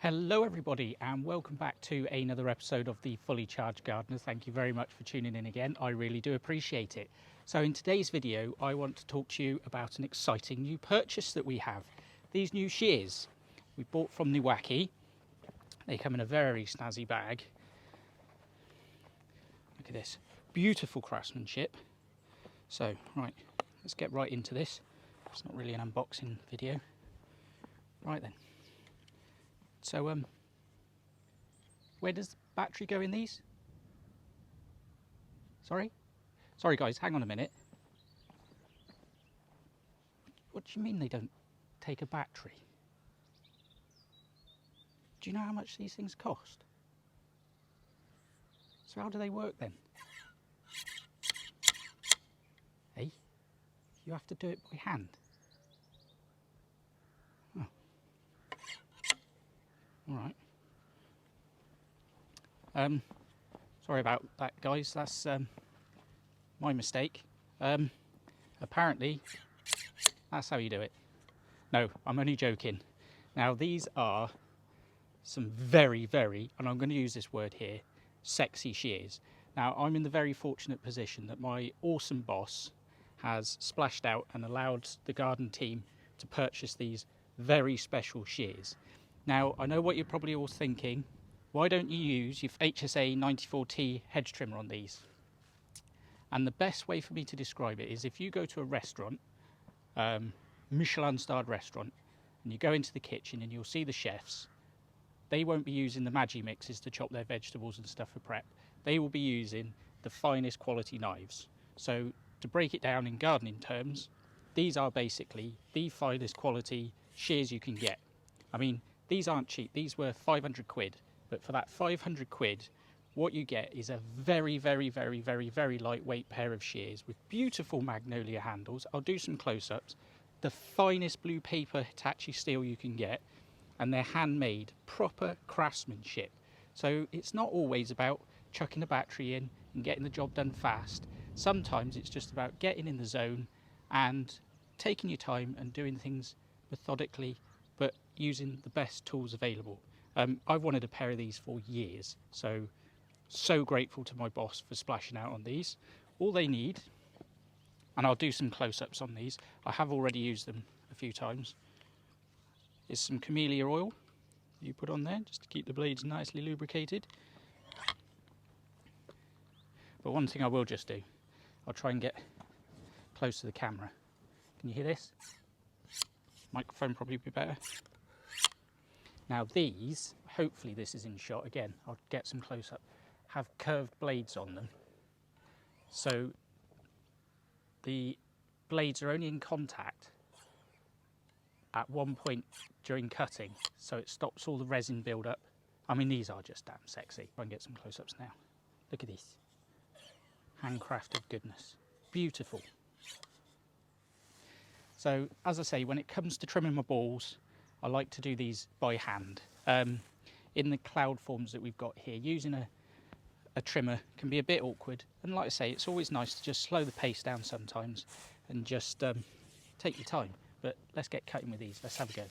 Hello everybody and welcome back to another episode of the Fully Charged Gardener. Thank you very much for tuning in again. I really do appreciate it. So in today's video I want to talk to you about an exciting new purchase that we have. These new shears we bought from Niwaki. They come in a very snazzy bag. Look at this, beautiful craftsmanship. So right, let's get right into this. It's not really an unboxing video. Right then. So, where does the battery go in these? Sorry guys, hang on a minute. What do you mean they don't take a battery? Do you know how much these things cost? So how do they work then? Hey, you have to do it by hand. Oh. All right. Sorry about that, guys. That's my mistake. Apparently, that's how you do it. No, I'm only joking. Now, these are some very, and I'm going to use this word here, sexy shears. Now, I'm in the very fortunate position that my awesome boss has splashed out and allowed the garden team to purchase these very special shears. Now, I know what you're probably all thinking. Why don't you use your HSA 94T hedge trimmer on these? And the best way for me to describe it is if you go to a restaurant, Michelin-starred restaurant, and you go into the kitchen and you'll see the chefs, they won't be using the Maggi mixes to chop their vegetables and stuff for prep. They will be using the finest quality knives. So to break it down in gardening terms, these are basically the finest quality shears you can get. I mean, these aren't cheap. These were 500 quid. But for that 500 quid, what you get is a very lightweight pair of shears with beautiful magnolia handles. I'll do some close-ups. The finest blue paper Hitachi steel you can get, and they're handmade, proper craftsmanship. So it's not always about chucking a battery in and getting the job done fast. Sometimes it's just about getting in the zone and taking your time and doing things methodically, but using the best tools available. I've wanted a pair of these for years, so grateful to my boss for splashing out on these. All they need, and I'll do some close-ups on these, I have already used them a few times, is some camellia oil you put on there just to keep the blades nicely lubricated. But one thing I will just do, I'll try and get close to the camera. Can you hear this? Microphone probably be better. Now these, hopefully this is in shot again, I'll get some close up, have curved blades on them. So the blades are only in contact at one point during cutting, so it stops all the resin build up. I mean, these are just damn sexy. Try and get some close ups now. Look at these. Handcrafted goodness. Beautiful. So as I say, when it comes to trimming my balls, I like to do these by hand. In the cloud forms that we've got here, using a trimmer can be a bit awkward. And like I say, it's always nice to just slow the pace down sometimes and just take your time. But let's get cutting with these. Let's have a go.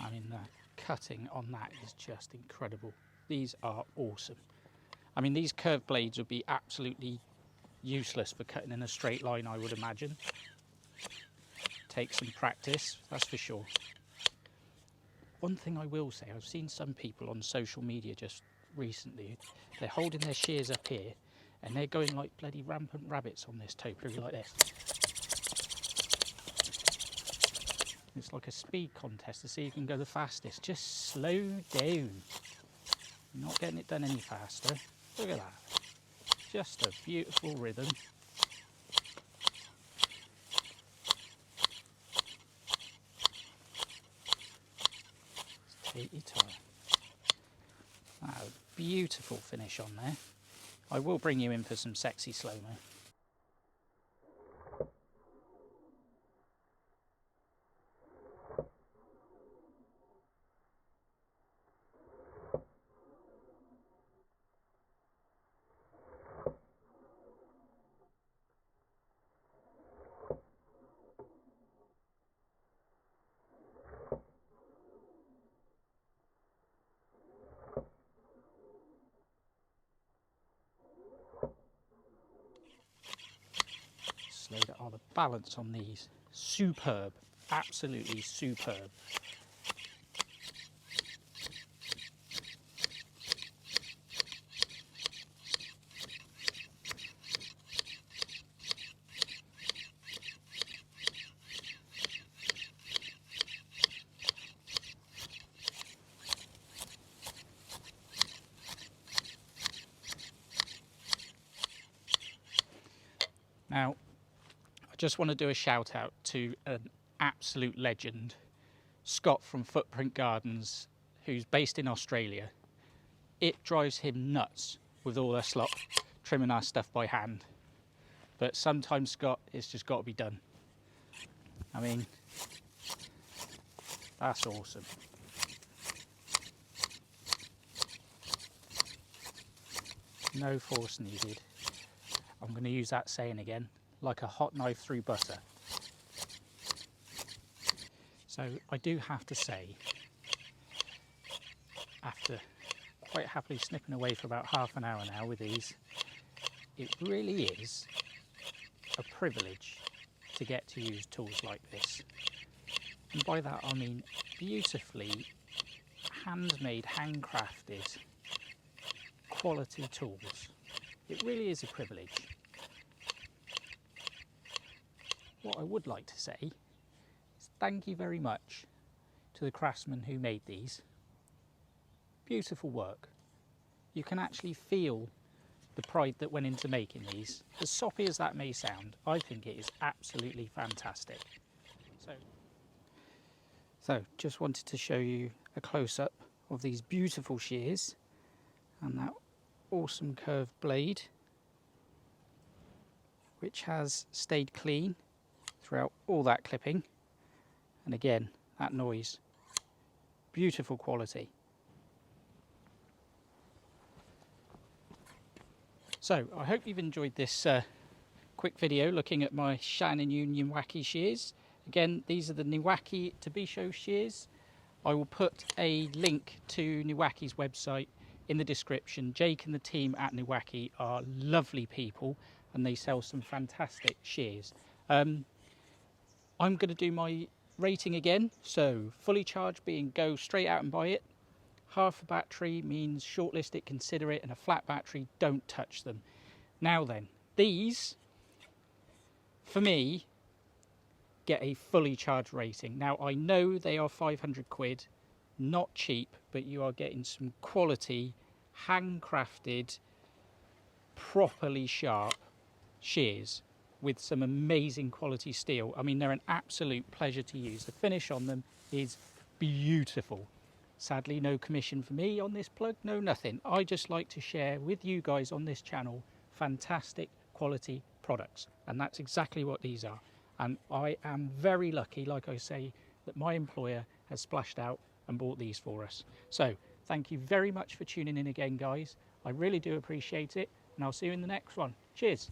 I mean, the cutting on that is just incredible. These are awesome. I mean, these curved blades would be absolutely useless for cutting in a straight line, I would imagine. Takes some practice, that's for sure. One thing I will say, I've seen some people on social media just recently, they're holding their shears up here and they're going like bloody rampant rabbits on this topiary like this. It's like a speed contest to see who can go the fastest. Just slow down. You're not getting it done any faster. Look at that. Just a beautiful rhythm. Take your time. Wow, beautiful finish on there. I will bring you in for some sexy slow-mo. blade are the balance on these. Superb, absolutely superb. Now, I just want to do a shout out to an absolute legend, Scott from Footprint Gardens, who's based in Australia. It drives him nuts with all us lot trimming our stuff by hand. But sometimes, Scott, it's just got to be done. I mean, that's awesome. No force needed. I'm going to use that saying again, like a hot knife through butter. So I do have to say, after quite happily snipping away for about half an hour now with these, it really is a privilege to get to use tools like this. And by that I mean beautifully handmade, handcrafted, quality tools. It really is a privilege. What I would like to say is thank you very much to the craftsmen who made these. Beautiful work. You can actually feel the pride that went into making these. As soppy as that may sound, I think it is absolutely fantastic. So just wanted to show you a close-up of these beautiful shears and that awesome curved blade, which has stayed clean throughout all that clipping, and again that noise, beautiful quality. So I hope you've enjoyed this quick video looking at my Shannon Niwaki shears. Again, these are the Niwaki Tobisho Shears. I will put a link to Niwaki's website in the description. Jake and the team at Niwaki are lovely people and they sell some fantastic shears. I'm going to do my rating again. So fully charged being go straight out and buy it. Half a battery means shortlist it, consider it, and a flat battery, don't touch them. Now then, these, for me, get a fully charged rating. Now I know they are 500 quid, not cheap, but you are getting some quality, handcrafted, properly sharp shears with some amazing quality steel. I mean, they're an absolute pleasure to use. The finish on them is beautiful. Sadly, no commission for me on this plug, no nothing. I just like to share with you guys on this channel fantastic quality products, and that's exactly what these are. And I am very lucky, like I say, that my employer has splashed out and bought these for us. So thank you very much for tuning in again, guys. I really do appreciate it, and I'll see you in the next one. Cheers.